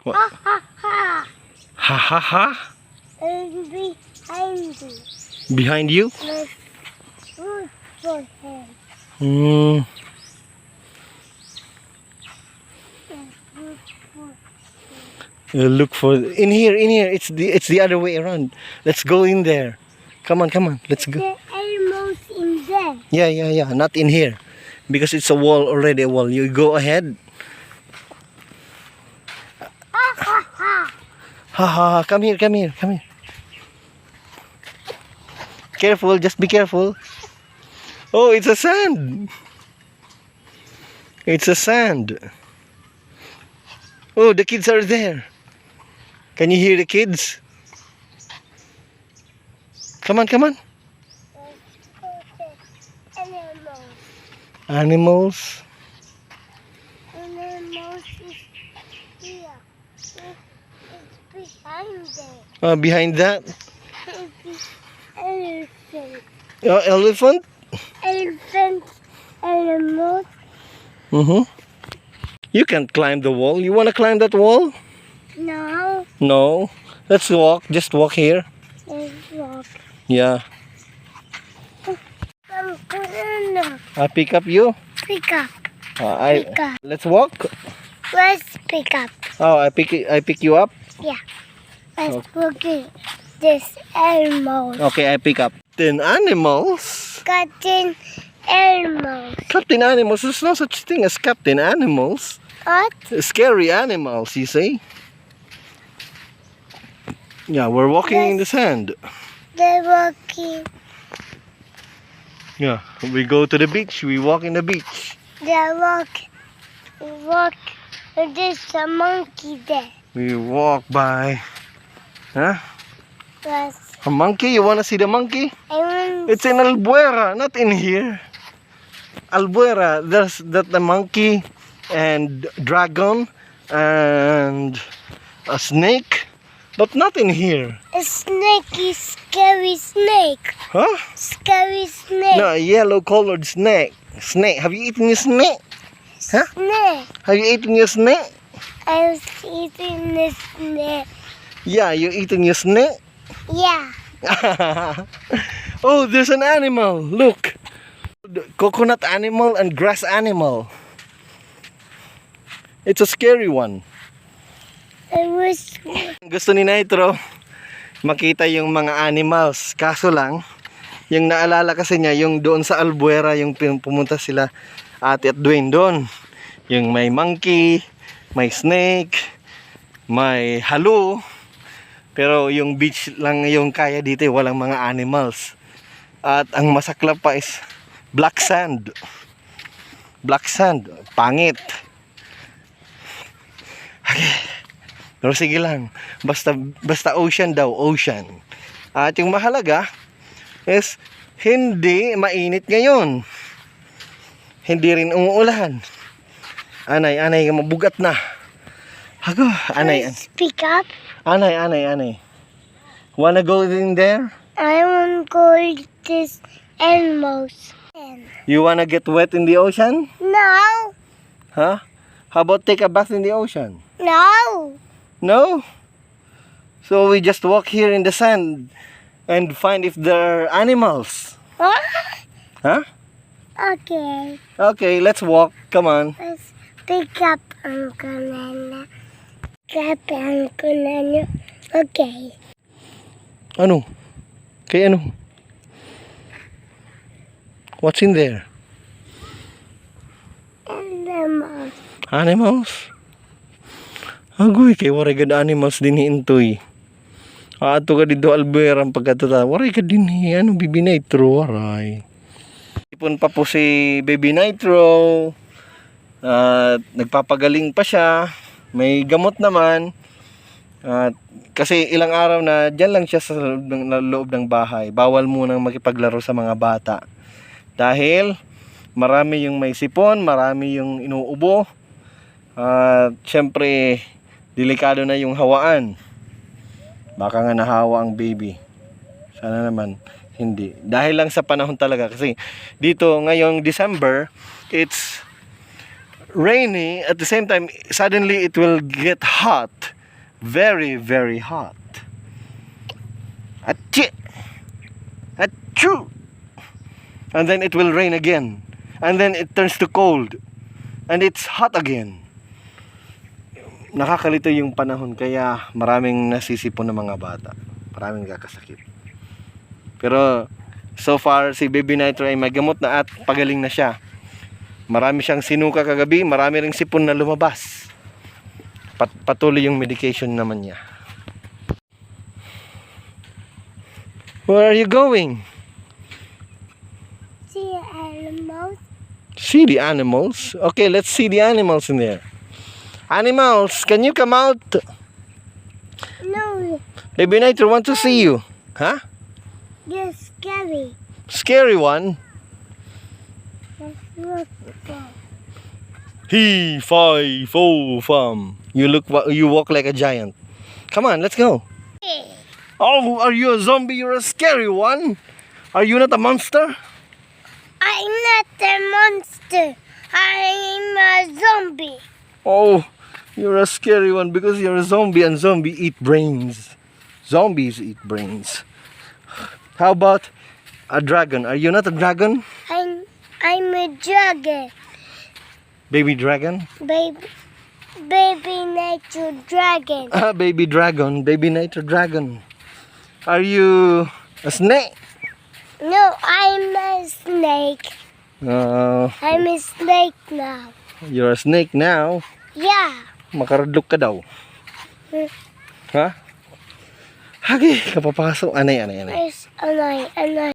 What? Ha ha ha. Ha ha ha? And behind you. Behind you? There's food for him. Hmm. There's food for him. Look for in here. It's the other way around. Let's go in there. Come on. Let's go. The animals in there. Yeah. Not in here, because it's a wall already. A wall. You go ahead. Ha ha ha. Ha. Come here. Careful. Just be careful. Oh, it's a sand. It's a sand. Oh, the kids are there. Can you hear the kids? Come on. There's animals. Animals. Animals is here. It's behind there. Behind that. It's elephant. Elephant. Elephant. Animals. You can't climb the wall. You want to climb that wall? No. No. Let's walk. Just walk here. Let's walk. Yeah. No. I pick up you. Pick up. Pick up. Let's walk. Let's pick up. Oh, I pick you up. Yeah. Let's look at this animals. Okay, I pick up. Captain Animals. Captain Animals. Captain Animals. There's no such thing as Captain Animals. What? Scary animals, you see? Yeah, we're walking in the sand. They're walking. Yeah, we go to the beach. We walk in the beach. They're walking. Walk. There's a monkey there. We walk by. Huh? Yes. A monkey? You want to see the monkey? I want. It's in Albuera, not in here. Albuera, there's the monkey and dragon and a snake, but not in here. A snake is scary snake. Huh? Scary snake. No, a yellow colored snake. Snake. Have you eaten your snake? Huh? Snake. Have you eaten your snake? I was eating the snake. Yeah, you eating your snake? Yeah. Oh, there's an animal. Look. The coconut animal and grass animal. It's a scary one. I was. Gusto ni Nitro makita yung mga animals. Kaso lang, yung naalala kasi niya, yung doon sa Albuera, yung pumunta sila Ate at Dwayne doon. Yung may monkey, may snake, may halo. Pero yung beach lang yung kaya dito, walang mga animals. At ang masaklap pa is black sand. Black sand, pangit. Okay. Pero sige lang, basta ocean daw, ocean. At yung mahalaga is hindi mainit ngayon. Hindi rin umuulan. Anay, mabugat na. Hago, anay. Let's pick up. Anay. Wanna go in there? I want to go eat this animals. You wanna get wet in the ocean? No. Huh? How about take a bath in the ocean? No. No? So we just walk here in the sand and find if there are animals. What? Huh? Okay. Okay, let's walk. Come on. Let's pick up Uncle Nana. Pick up Uncle Nana. Okay. Ano? Kay ano? What's in there? Animals. Animals? Agoy, kay waray gad animals din hiintoy. Ato ka dito Albuera ang pagkatata. Waray ka din ano, Baby Nitro, waray. Ipon pa po si Baby Nitro. At nagpapagaling pa siya. May gamot naman. At kasi ilang araw na dyan lang siya sa loob ng bahay. Bawal munang makipaglaro sa mga bata. Dahil marami yung may sipon, marami yung inuubo. At syempre delikado na yung hawaan. Baka nga nahawa ang baby. Sana naman hindi. Dahil lang sa panahon talaga. Kasi dito ngayong December, it's rainy, at the same time, suddenly it will get hot. Very, very hot. Achoo! Achoo! And then it will rain again. And then it turns to cold. And it's hot again. Nakakalito yung panahon, kaya maraming nasisipon ng mga bata. Maraming kakasakit. Pero so far si Baby Nitro ay may gamot na at pagaling na siya. Marami siyang sinuka kagabi, marami ring sipon na lumabas. Patuloy yung medication naman niya. Where are you going? See animals. See the animals? Okay, let's see the animals in there. Animals, can you come out? No, Baby Nitro want to see you. Huh? you're scary. Scary one. Look. He, fi, fo, fum. You walk like a giant. Come on, let's go. Oh, are you a zombie? You're a scary one. Are you not a monster? I'm not a monster. I'm a zombie. Oh, you're a scary one because you're a zombie and zombies eat brains. Zombies eat brains. How about a dragon? Are you not a dragon? I'm a dragon. Baby dragon? Baby nature dragon. Ah, baby dragon. Baby Nitro dragon. Are you a snake? No, I'm a snake. I'm a snake now. You're a snake now. Yeah. Makaradlok ka daw. Ha? Hagi, kapapasok. Anay. Yes, anay.